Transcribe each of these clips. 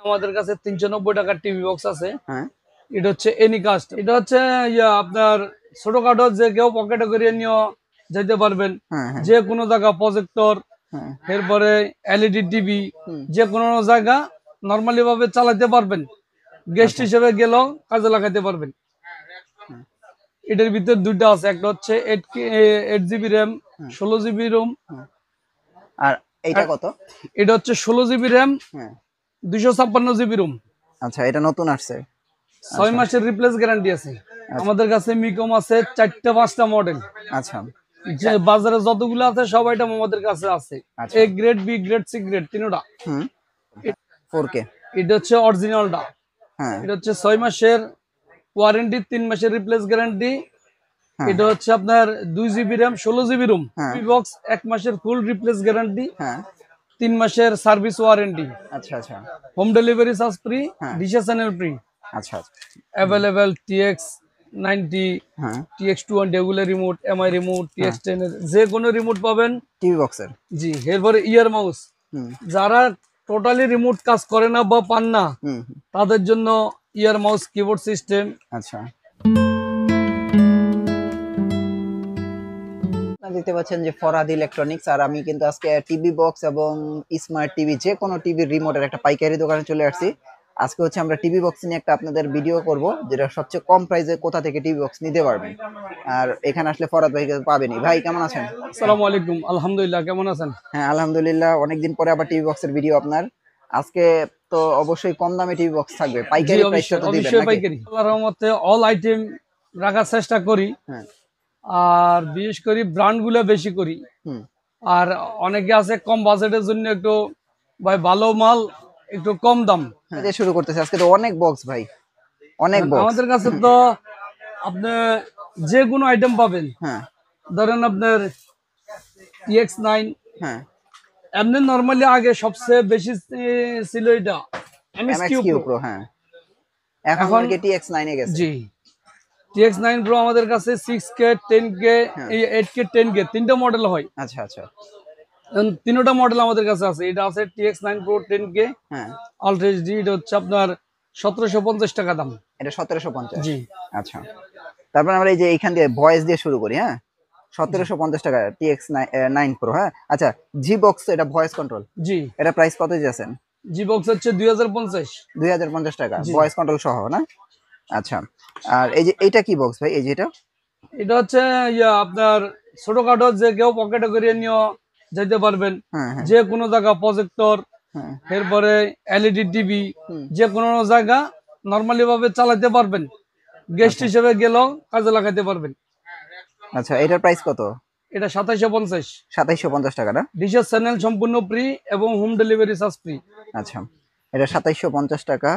আমাদের কাছে 390 টাকার টিভি বক্স আছে। হ্যাঁ, এটা হচ্ছে এনিকাস্ট। এটা হচ্ছে আপনার ছোটখাটো যে কেউ পকেটে করে নিয়ে যেতে পারবেন। হ্যাঁ, হ্যাঁ, যে কোনো জায়গা প্রজেক্টর, হ্যাঁ, এরপরে এলইডি টিভি, হুম, যে কোনো জায়গা নর্মালি ভাবে চালাতে পারবেন। গেস্ট আচ্ছা, হিসেবে গেলেও কাজে লাগাতে পারবেন। হুম, এটার ভিতরে দুইটা আছে, একটা হচ্ছে 8 জিবি র্যাম, হুম, 16 জিবি রোম। হুম। আর এইটা কত? এটা হচ্ছে 16 জিবি র্যাম, হ্যাঁ, 256 জিবি রোম। আচ্ছা, এটা নতুন আসছে। 6 আচ্ছা, মাসের রিপ্লেস গ্যারান্টি আছে। আচ্ছা, আমাদের কাছে মিকম আছে 4টা 5টা মডেল। আচ্ছা, যে বাজারে যতগুলো আছে সবাইটা আমাদের কাছে আছে। আচ্ছা, A grade, B grade, C grade, তিনটা। হুম, 4K, এটা হচ্ছে অরিজিনালটা। হ্যাঁ, এটা হচ্ছে 6 মাসের ওয়ারেন্টি, 3 মাসের রিপ্লেস গ্যারান্টি। হ্যাঁ, এটা হচ্ছে আপনার 2 জিবি র্যাম, 16 জিবি রোম। হ্যাঁ, বক্স 1 মাসের ফুল রিপ্লেস গ্যারান্টি, হ্যাঁ, 3 মাসের সার্ভিস ওয়ারেন্টি। আচ্ছা, আচ্ছা, হোম ডেলিভারি চার্জ ফ্রি, হ্যাঁ, ডিসে চ্যানেল ফ্রি। আচ্ছা, আচ্ছা, অ্যাভেলেবেল টিএক্স 90, হ্যাঁ, টিএক্স 20 এগুলো রিমোট, এমআই রিমোট, হ্যাঁ, টিএক্স 10 এর যে কোনো রিমোট পাবেন। টিভি বক্সের, জি, এরপরে ইয়ার মাউস। হুম, যারা টোটালি রিমোট কাজ করে না বা পান না, হুম, তাদের জন্য ইয়ার মাউস কিবোর্ড সিস্টেম। আচ্ছা। আপনারা দেখতে পাচ্ছেন যে ফরহাদ ইলেকট্রনিক্স, আর আমি কিন্তু আজকে টিভি বক্স এবং স্মার্ট টিভি যে কোনো টিভির রিমোটের একটা পাইকারি দোকানে চলে আসছি। আজকে হচ্ছে আমরা টিভি বক্স নিয়ে একটা আপনাদের ভিডিও করব, যেটা সবচেয়ে কম প্রাইসে কোথা থেকে টিভি বক্স নিতে পারবেন। আর এখানে আসলে ফরহাদ ভাইকে পাবেনই। ভাই কেমন আছেন? আসসালামু আলাইকুম, আলহামদুলিল্লাহ, কেমন আছেন? হ্যাঁ, আলহামদুলিল্লাহ, অনেকদিন পরে আবার টিভি বক্সের ভিডিও আপনার। আজকে তো অবশ্যই কম দামে টিভি বক্স থাকবে, জি, পাইকারি প্রাইসটা অবশ্যই তো দিবেন অবশ্যই নাকি? পাইকারি। আল্লাহর রহমতে অল আইটেম রাখার চেষ্টা করি। হ্যাঁ, আর বিশেষ করে ব্র্যান্ড গুলো বেশি করি। হুম, আর অনেকে আছে কম বাজেটের জন্য একটু ভাই ভালো মাল, একটু কম দাম। হ্যাঁ, দিয়ে শুরু করতেছি। আজকে তো অনেক বক্স ভাই, অনেক বক্স। আমাদের কাছে তো আপনি যে কোনো আইটেম পাবেন। হ্যাঁ, ধরেন আপনার EX9, হ্যাঁ, এমনি নরমালি আগে সবচেয়ে বেশি ছিল এটা MX MSQ Q Pro। Pro, হ্যাঁ, এখন এখন নাকি টিএক্স9 এ গেছে। জি, TX9 Pro আমাদের কাছে 6K, 10K, হ্যাঁ, 8K, 10K তিনটা মডেল হয়। আচ্ছা, আচ্ছা, তিনটা মডেল আমাদের কাছে আছে। এটা আছে TX9 Pro 10K হ্যাঁ, আলট্রা এইচডি। এটা হচ্ছে আপনার 1750 টাকা দাম। এটা 1750। জি, আচ্ছা, তারপর আমরা এই যে এইখান দিয়ে ভয়েস দিয়ে শুরু করি। হ্যাঁ, 1750 টাকা TX9 প্রো। হ্যাঁ, আচ্ছা, জি বক্স এটা ভয়েস কন্ট্রোল, জি। এটা প্রাইস কত দিয়েছেন? জি বক্স হচ্ছে 2050। 2050 টাকা জি, ভয়েস কন্ট্রোল সহ না? আচ্ছা, আর এই যে এইটা কি বক্স ভাই, এই যে এটা? এটা হচ্ছে আপনার ছোটখাটো যে কেউ পকেটে করে নিয়ে যেতে পারবেন। হ্যাঁ, হ্যাঁ, যে কোনো জায়গা প্রজেক্টর, হ্যাঁ, এরপরে এলইডি টিভি, হুম, যে কোনো জায়গা নর্মালি ভাবে চালাতে পারবেন। গেস্ট আচ্ছা, হিসেবে গেলেও কাজে লাগাতে পারবেন। আচ্ছা, এটার প্রাইস কত? এটা 2750। 2750 টাকা না? ডিশের চ্যানেল সম্পূর্ণ ফ্রি এবং হোম ডেলিভারি চার্জ ফ্রি। আচ্ছা, এটা 2750 টাকা।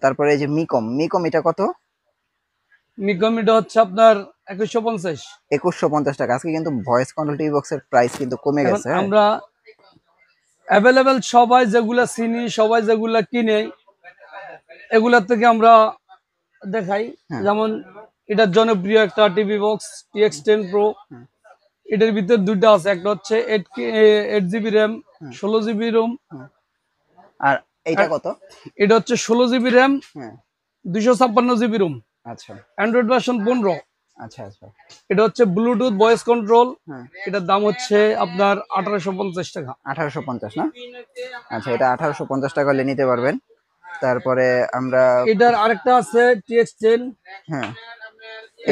তারপরে এই যে মিকম, মিকম এটা কত? মিকম এটা হচ্ছে আপনার 2150। 2150 টাকা। আজকে কিন্তু ভয়েস কন্ট্রোল টিভি বক্সের প্রাইস কিন্তু কমে এখন গেছে। হ্যাঁ, আমরা অ্যাভেলেবেল সবাই যেগুলা চিনি, সবাই যেগুলা কিনে, এগুলার থেকে আমরা দেখাই। হ্যাঁ, যেমন এটার জনপ্রিয় একটা টিভি বক্স TX10 Pro। হ্যাঁ, এটার ভিতরে দুইটা আছে, একটা হচ্ছে 8 জিবি র্যাম, হ্যাঁ, 16 জিবি রোম। হ্যাঁ। আর এইটা কত? এটা হচ্ছে 16 জিবি র্যাম, হ্যাঁ, 256 জিবি রোম। আচ্ছা, অ্যান্ড্রয়েড ভার্সন 15। আচ্ছা, আচ্ছা, এটা হচ্ছে ব্লুটুথ ভয়েস কন্ট্রোল। হ্যাঁ, এটার দাম হচ্ছে আপনার 1850 টাকা। 1850 না? আচ্ছা, এটা 1850 টাকা হলে নিতে পারবেন। তারপরে আমরা, এটার আরেকটা আছে TX10। হ্যাঁ,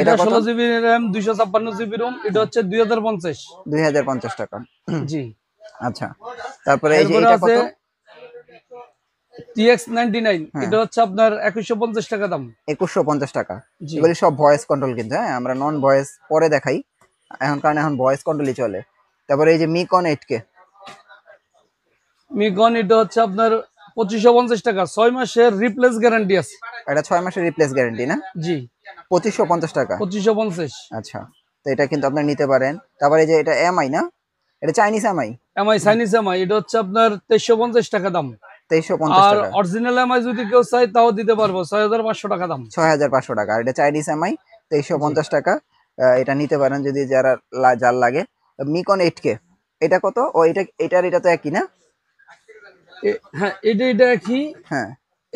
এটা এটা কত? 16 জিবি র্যাম, 256 জিবি রোম। এটা হচ্ছে 2050। 2050 টাকা। জি, আচ্ছা, তারপরে এই যে এরপরে এটা আছে কত? TX99। হ্যাঁ, এটা হচ্ছে আপনার 2150 টাকা দাম। 2150 টাকা। জি, এগুলি সব ভয়েস কন্ট্রোল কিন্তু। হ্যাঁ, আমরা নন ভয়েস পরে দেখাই, এখন কারণ এখন ভয়েস কন্ট্রোলই চলে। তারপরে এই যে মিকন 8K, মিগন এটা হচ্ছে আপনার 2550 টাকা, 6 মাসের রিপ্লেস গ্যারান্টি আছে। এটা 6 মাসের রিপ্লেস গ্যারেন্টি না? জি, 2550 টাকা। 2550। আচ্ছা, তো এটা কিন্তু আপনি নিতে পারেন। তারপরে এই যে এটা এমআই না, এটা Chinese MI, MI, Chinese MI. এটা হচ্ছে আপনার 2350 টাকা দাম। 2350 আর টাকা। অরিজিনাল এমআই যদি কেউ চাই তাও দিতে পারবো, 6500 টাকা দাম। 6500 টাকা। আর এটা চাইনিজ এমআই, তেইশশো জি, পঞ্চাশ টাকা এটা নিতে পারেন যদি যারা যার লাগে। মিকন 8K, এটা কত? ও এটা, এটার এটা তো একই না? হ্যাঁ, এটা কি, হ্যাঁ,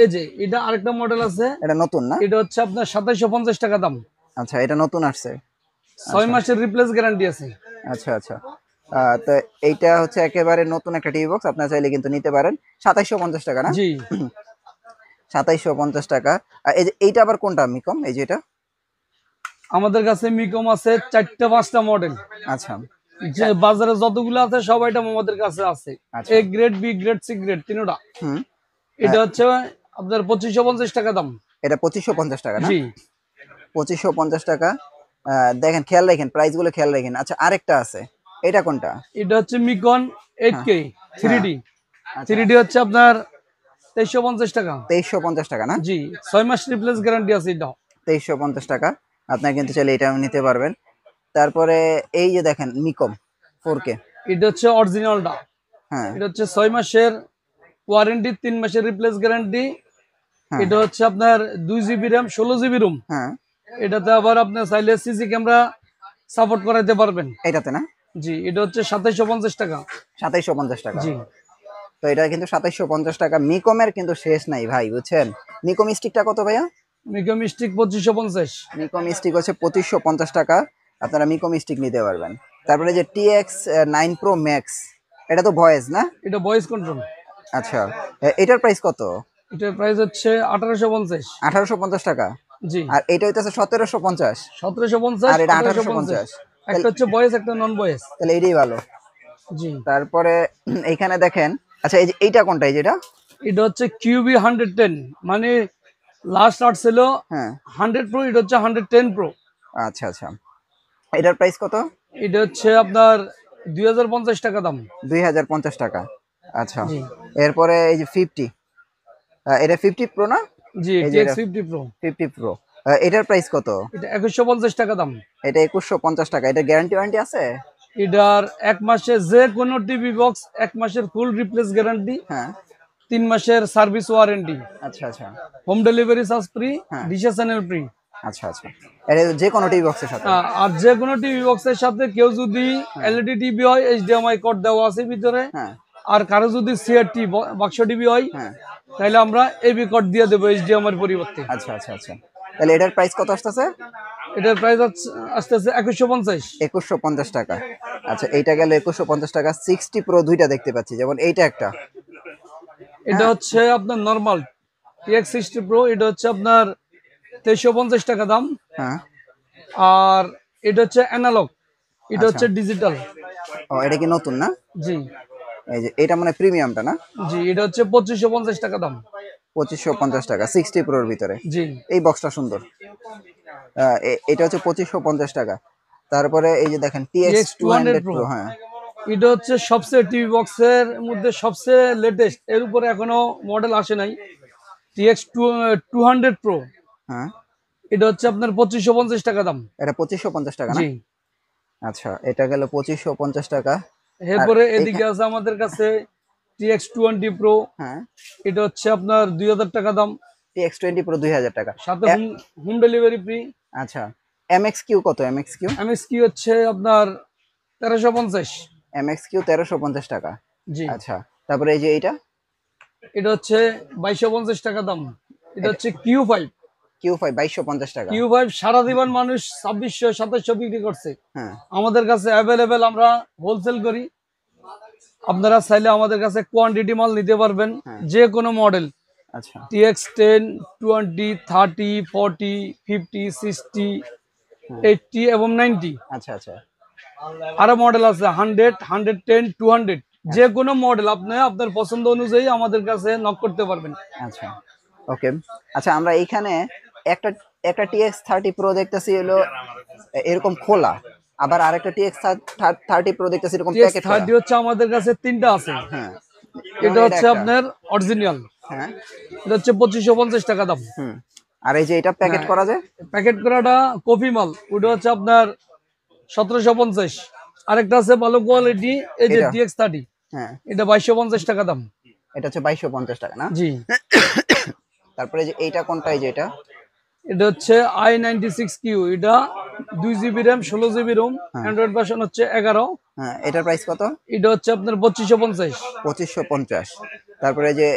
এই যে এটা আরেকটা মডেল আছে, এটা নতুন না? এটা হচ্ছে আপনার 2750 টাকা দাম। আচ্ছা, এটা নতুন আসছে। 6 আচ্ছা মাসের রিপ্লেস গ্যারান্টি আছে। আচ্ছা আচ্ছা। তো এইটা হচ্ছে একেবারে নতুন একটা টিভি বক্স, আপনারা চাইলে কিন্তু নিতে পারেন। 2750 টাকা না? জি, 2750 টাকা। এই যে এইটা আবার কোনটা মিকম, এই যে এটা? আমাদের কাছে মিকম আছে 4টা 5টা মডেল। আচ্ছা যে বাজারে যতগুলো আছে সবাইটা আমাদের কাছে আছে। আচ্ছা। A grade, B grade, C grade তিনটা। হুম। এটা হচ্ছে আপনার 2550 টাকা দাম। এটা 2550 টাকা না? জি, 2550 টাকা। দেখেন, খেয়াল রাখেন, প্রাইস গুলো খেয়াল রাখেন। আচ্ছা, আরেকটা আছে, এটা কোনটা? এটা হচ্ছে মিকন হ্যাঁ 8K হ্যাঁ 3D। আচ্ছা, 3D হচ্ছে আপনার 2350 টাকা। 2350 টাকা না? জি, 6 মাস রিপ্লেস গ্যারান্টি আছে এটা। 2350 টাকা। আপনারা কিন্তু চাইলে এটা নিতে পারবেন। তারপরে এই যে দেখেন মিকম 4K। এটা হচ্ছে অরিজিনালটা। হ্যাঁ এটা হচ্ছে 6 মাসের ওয়ারেন্টি, 3 মাসের রিপ্লেস গ্যারান্টি। হ্যাঁ এটা হচ্ছে আপনার 2 GB র্যাম, 16 GB রুম। হ্যাঁ। এটাতে আবার আপনার চাইলে সিসি ক্যামেরা সাপোর্ট করাইতে পারবেন। এটাতে না? জি, এটা হচ্ছে 2750 টাকা। 2750 টাকা। জি, তো এটা কিন্তু 2750 টাকা। মিকমের কিন্তু শেষ নাই ভাই, বুঝছেন? মিকম স্টিকটা কত ভাইয়া? মিকম স্টিক 2550। মিকম স্টিক হচ্ছে 2550 টাকা। আপনারা মিকম স্টিক নিতে পারবেন। তারপরে যে টিএক্স 9 প্রো ম্যাক্স, এটা তো ভয়েস না? এটা ভয়েস কন্ট্রোল। আচ্ছা, এটার প্রাইস কত? এটার প্রাইস হচ্ছে 1850। 1850 টাকা। জি, আর এটা হইতেছে 1750। 1750, আর এটা 1850। 1850। একটা হচ্ছে ভয়েস, একটা নন ভয়েস। তাহলে এটাই ভালো। জি, তারপরে এইখানে দেখেন, আচ্ছা এই যে এইটা কোনটা, এই যেটা? এটা হচ্ছে কিউবি 110, মানে লাস্ট আর্ট ছিল হ্যাঁ 100 প্রো, এটা হচ্ছে 110 প্রো। আচ্ছা আচ্ছা। এটার প্রাইস কত? এটা হচ্ছে আপনার 2050 টাকা দাম। 2050 টাকা। আচ্ছা, জি, এরপরে এই যে 50, এটা 50 প্রো না? জি, এই যে টিএক্স এটা 50 প্রো। 50 প্রো। এটার প্রাইস কত? এটা 2150 টাকা দাম। এটা 2150 টাকা। এটা গ্যারান্টি ওয়ারেন্টি আছে? এটার 1 মাসে যে কোনো টিভি বক্স 1 মাসের ফুল রিপ্লেস গ্যারান্টি, হ্যাঁ 3 মাসের সার্ভিস ওয়ারেন্টি, আচ্ছা আচ্ছা। হোম ডেলিভারি চার্জ ফ্রি, হ্যাঁ ডিশে চ্যানেল ফ্রি। আচ্ছা আচ্ছা। এটা যে কোনো টিভি বক্সের সাথে? আর যে কোনো টিভি বক্সের সাথে কেউ যদি হ্যাঁ এলইডি টিভি হয়, এইচডিএমআই কোড দেওয়া আছে ভিতরে। হ্যাঁ আর কারো যদি সিআরটি বাক্স টিভি হয়, হ্যাঁ। তাহলে আমরা এবি কোড দিয়ে দেবো এইচডিএমআই এর পরিবর্তে। আচ্ছা আচ্ছা আচ্ছা। তাহলে এটার প্রাইস কত আসতেছে? এটার প্রাইস আসতেছে 2150। 2150 টাকা। আচ্ছা, এইটা গেল 2150 টাকা। 60 প্রো দুইটা দেখতে পাচ্ছি, যেমন এইটা একটা। এটা হ্যাঁ হচ্ছে আপনার নর্মাল টিএক্স 60 প্রো, এটা হচ্ছে আপনার 2350 টাকা দাম। হ্যাঁ। আর এটা হচ্ছে অ্যানালগ, এটা আচ্ছা, হচ্ছে ডিজিটাল। ও এটা কি নতুন না? জি, এই যে এটা মানে প্রিমিয়ামটা না? জি, এটা হচ্ছে 2550 টাকা দাম। 2550 টাকা 60 প্রোর ভিতরে। জি, এই বক্সটা সুন্দর। এটা হচ্ছে 2550 টাকা। তারপরে এই যে দেখেন টিএক্স টিএক্স 200 200 প্রো, প্রো। হ্যাঁ এটা হচ্ছে সবচেয়ে টিভি বক্সের মধ্যে সবচেয়ে লেটেস্ট, এর উপরে এখনো মডেল আসে নাই। টিএক্স 200 প্রো, হ্যাঁ। এটা হচ্ছে আপনার 2550 টাকা দাম। এটা 2550 টাকা না? জি, আচ্ছা, এটা গেল 2550 টাকা। আর এরপরে এদিকে আছে আমাদের কাছে টিএক্স 20 প্রো, হ্যাঁ, এটা হচ্ছে আপনার 2000 টাকা দাম, টিএক্স 20 প্রো 2000 টাকা। সাথে হোম হোম ডেলিভারি ফ্রি। আচ্ছা, এমএক্স কিউ কত? MX Q? এমএস কি হচ্ছে আপনার 1350। এমএক্স কিউ 1350 টাকা। জি, আচ্ছা, তারপরে এই যে এইটা? এটা হচ্ছে 2250 টাকা দাম। এটা হচ্ছে কিউ 5। কিউ 5 2250 টাকা। কিউ 5 সারা জীবন মানুষ 2600 2700 বিক্রি করছে। হ্যাঁ আমাদের কাছে অ্যাভেলেবেল, আমরা হোলসেল করি। আপনারা চাইলে আমাদের কাছে কোয়ান্টিটি মাল নিতে পারবেন, হ্যাঁ। যে কোনো মডেল। আচ্ছা টিএক্স 10, 20, 30, 40, 50, 60, 80 এবং 90। আচ্ছা আচ্ছা আরো মডেল আছে 100, 110, 200। যে কোনো মডেল আপনি আপনার পছন্দ অনুযায়ী আমাদের কাছে নক করতে পারবেন। আচ্ছা। ওকে। আচ্ছা, আমরা এইখানে একটা একটা টিএক্স 30 প্রো দেখতেছি হলো এরকম খোলা, আবার আরেকটা টিএক্স 30 প্রো দেখতেছি এরকম টিএক্স প্যাকেট করা। 30 হচ্ছে আমাদের কাছে 3টা আছে। হ্যাঁ, এটা যেমন এটা হচ্ছে একটা। আপনার অরিজিনাল, হ্যাঁ এটা হচ্ছে 2550 টাকা দাম। হুম। আর এই যে এটা প্যাকেট হ্যাঁ, করা যায়? প্যাকেট করাটা কপি মাল, ওটা হচ্ছে আপনার 1750। আরেকটা আছে ভালো কোয়ালিটি, এই যে এটা? টিএক্স 30, হ্যাঁ, এটা 2250 টাকা দাম। এটা হচ্ছে 2250 টাকা না? জি, তারপরে যে এইটা কোনটা, এই যে এটা? এটা হচ্ছে i96Q, এটা 2 GB র্যাম, 16 GB রোম, হ্যাঁ অ্যান্ড্রয়েড ভার্সন হচ্ছে 11। হ্যাঁ। এটার প্রাইস কত? এটা হচ্ছে আপনার 2550। 2550। তারপরে যে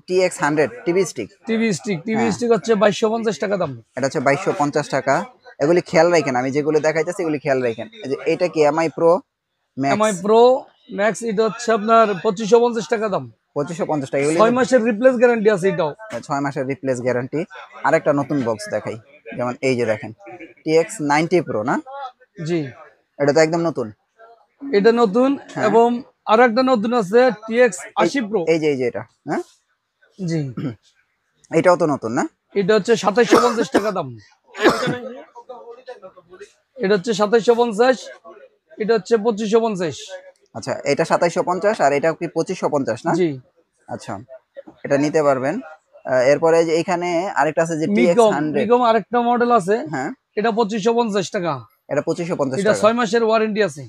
TX100 TV stick, TV stick হচ্ছে 2250 টাকা দাম। এটা হচ্ছে 2250 টাকা। এগুলি খেয়াল রাখেন, আমি যেগুলো দেখাইতেছি এগুলি খেয়াল রাখেন। এই যে এটা কি MI Pro Max, MI pro max, এটা হচ্ছে আপনার 2550 টাকা দাম। 2550 টাকা। এগুলি 6 মাসের রিপ্লেস গ্যারান্টি আছে এটাও। 6 মাসের রিপ্লেস গ্যারান্টি। আরেকটা নতুন বক্স দেখাই, যেমন এই যে দেখেন TX90 Pro না, জি এটা তো একদম নতুন। এটা নতুন। এবং আরো একটা নতুন আছে টিএক্স 80 প্রো। এই যে এটা, হ্যাঁ জি এটাও তো নতুন না? এটা হচ্ছে 2750 টাকা দাম। এটা হচ্ছে 2750, এটা হচ্ছে 2550। আচ্ছা, এটা 2750 আর এটা কি 2550 না? জি আচ্ছা, এটা নিতে পারবেন। এরপরে যে এখানে আরেকটা আছে যে মিগম TX100, আরেকটা মডেল আছে, হ্যাঁ এটা 2550 টাকা। এটা 2550 এটা টাকা। 6 মাসের ওয়ারেন্টি আছে।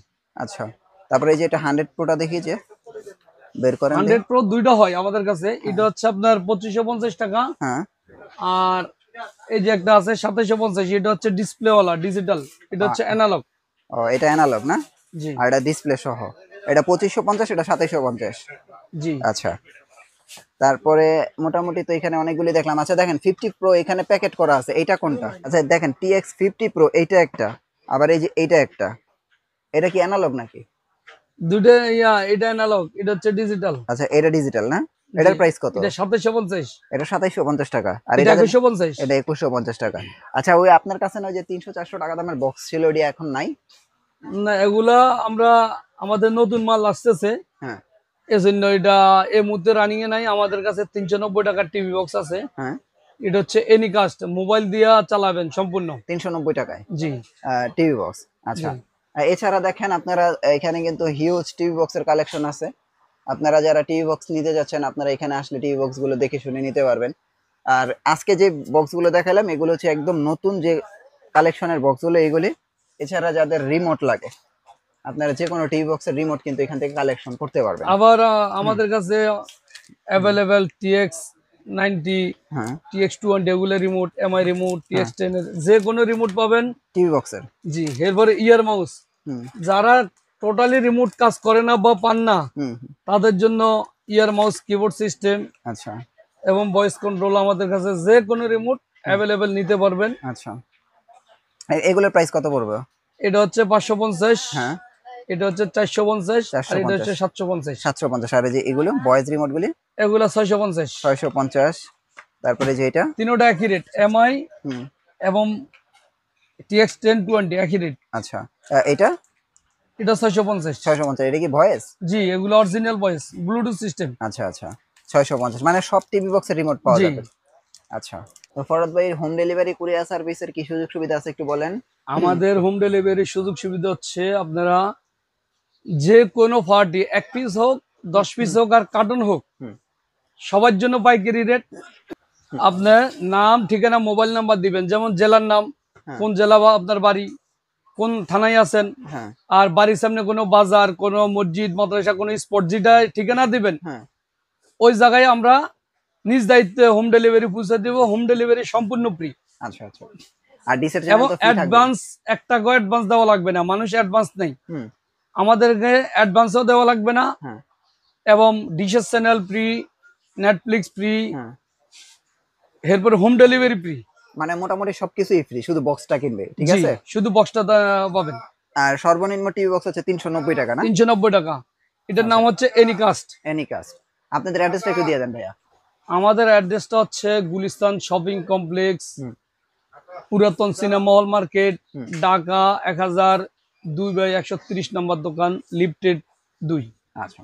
আচ্ছা, তারপরে এই যে এটা 100 প্রোটা দেখিয়েছে, বের করেন 100 প্রো দুইটা হয় আমাদের কাছে। এটা হচ্ছে আপনার 2550 টাকা। হ্যাঁ আর এই যে একটা আছে 2750, এটা হচ্ছে ডিসপ্লে ওয়ালা ডিজিটাল, এটা হচ্ছে অ্যানালগ। ও এটা অ্যানালগ না? জি আর এটা ডিসপ্লে সহ, এটা 2550, এটা 2750। জি আচ্ছা, তারপরে মোটামুটি তো এখানে অনেকগুলি দেখলাম। আচ্ছা দেখেন 50 প্রো এখানে প্যাকেট করা আছে, এটা কোনটা? আচ্ছা দেখেন TX50 প্রো, এইটা একটা, আবার এই যে এইটা একটা। এটা কি অ্যানালগ নাকি? দুইটা এটা অ্যানালগ, এটা হচ্ছে ডিজিটাল। আচ্ছা, এটা ডিজিটাল না? এটার প্রাইস কত? এটা 2750, এটা 2750 টাকা। আর এটা এটা 2150। এটা 2150 টাকা। আচ্ছা, ওই আপনার কাছে না ওই যে 300-400 টাকা দামের বক্স ছিল, ওটা এখন নাই? না, এগুলা আমরা আমাদের নতুন মাল আসতেছে, হ্যাঁ এজন্য এটা এই মুহূর্তে রানিং এ নাই। আমাদের কাছে 390 টাকার টিভি বক্স আছে। হ্যাঁ, এটা হচ্ছে এনিকাস্ট, মোবাইল দিয়া চালাবেন সম্পূর্ণ। 390 টাকায় জি টিভি বক্স। আচ্ছা, জি এছাড়া দেখেন আপনারা এখানে কিন্তু হিউজ টিভি বক্সের কালেকশন আছে। আপনারা যারা টিভি বক্স নিতে যাচ্ছেন, আপনারা এখানে আসলে টিভি বক্স গুলো দেখে শুনে নিতে পারবেন। আর আজকে যে বক্স গুলো দেখালাম এগুলো হচ্ছে একদম নতুন যে কালেকশনের বক্স গুলো এগুলি। এছাড়া যাদের রিমোট লাগে, আপনারা যে কোনো টিভি বক্সের রিমোট কিন্তু এখান থেকে কালেকশন করতে পারবেন। আবার আমাদের কাছে অ্যাভেলেবেল টিএক্স 90, হ্যাঁ টিএক্স 200 এগুলো রিমোট, এমআই রিমোট, হ্যাঁ, টিএক্স 10 এর যে কোনো রিমোট পাবেন। টিভি বক্সের। জি এরপরে ইয়ার মাউস, হুম যারা টোটালি রিমোট কাজ করে না বা পান না, হুম, তাদের জন্য ইয়ার মাউস, কিবোর্ড সিস্টেম আচ্ছা এবং ভয়েস কন্ট্রোল আমাদের কাছে যে কোনো রিমোট অ্যাভেলেবেল নিতে পারবেন। আচ্ছা, এগুলোর প্রাইস কত পড়বে? এটা হচ্ছে 550, হ্যাঁ এটা হচ্ছে 450, আর এটা 450, হচ্ছে 750। 750। আর এই যে এগুলো বয়েজ রিমোট গুলি এগুলা 650। 650। তারপরে যে এটা, তিনোটা একই রেট, এমআই হুম এবং টিএক্স 1020 একই রেট। আচ্ছা, এটা এটা 650। 650। এটা কি ভয়েস? জি এগুলো অরিজিনাল ভয়েস, ব্লুটুথ সিস্টেম। আচ্ছা আচ্ছা, 650 মানে সব টিভি বক্সের রিমোট পাওয়া জি যাবে। আচ্ছা, তো ফরহাদ ভাই হোম ডেলিভারি কুরিয়ার সার্ভিসের কি সুযোগ সুবিধা আছে একটু বলেন? আমাদের হোম ডেলিভারির সুযোগ সুবিধা হচ্ছে, আপনারা যে কোনো পার্টি 1 পিস হোক, 10 পিস হোক আর কার্টন হোক, হুম, সবার জন্য পাইকারি রেট। আপনার নাম, ঠিকানা, মোবাইল নাম্বার দিবেন, যেমন জেলার নাম, হ্যাঁ কোন জেলা বা আপনার বাড়ি, কোন থানায় আছেন, হ্যাঁ আর বাড়ির সামনে কোনো বাজার, কোনো মসজিদ, মাদ্রাসা, কোনো স্পট, যেটা ঠিকানা দিবেন হ্যাঁ, ওই জায়গায় আমরা নিজ দায়িত্বে হোম ডেলিভারি পৌঁছে দেব। হোম ডেলিভারি সম্পূর্ণ ফ্রি। আচ্ছা আচ্ছা। আর ডিসের এবং চ্যানেল তো ফ্রি থাকবে? অ্যাডভান্স 1 টাকাও অ্যাডভান্স দেওয়া লাগবে না, মানুষ অ্যাডভান্স নেই, হুম, আমাদেরকে অ্যাডভান্সও দেওয়া লাগবে না। হ্যাঁ এবং ডিশের চ্যানেল ফ্রি, নেটফ্লিক্স ফ্রি, হ্যাঁ, এরপরে হোম ডেলিভারি ফ্রি। মানে মোটামুটি সবকিছুই ফ্রি, শুধু বক্সটা কিনবে, ঠিক জি আছে? শুধু বক্সটা পাবেন। আর সর্বনিম্ন টিভি বক্স হচ্ছে 390 টাকা না? 390 টাকা। এটার নাম হচ্ছে এনিকাস্ট। এনিকাস্ট। আপনাদের অ্যাড্রেসটা একটু দিয়ে দেন ভাইয়া। আমাদের অ্যাড্রেসটা হচ্ছে গুলিস্তান শপিং কমপ্লেক্স, হুম পুরাতন সিনেমা হল মার্কেট, হুম, ঢাকা 1002/130 নম্বর দোকান, লিফটেড 2। আচ্ছা।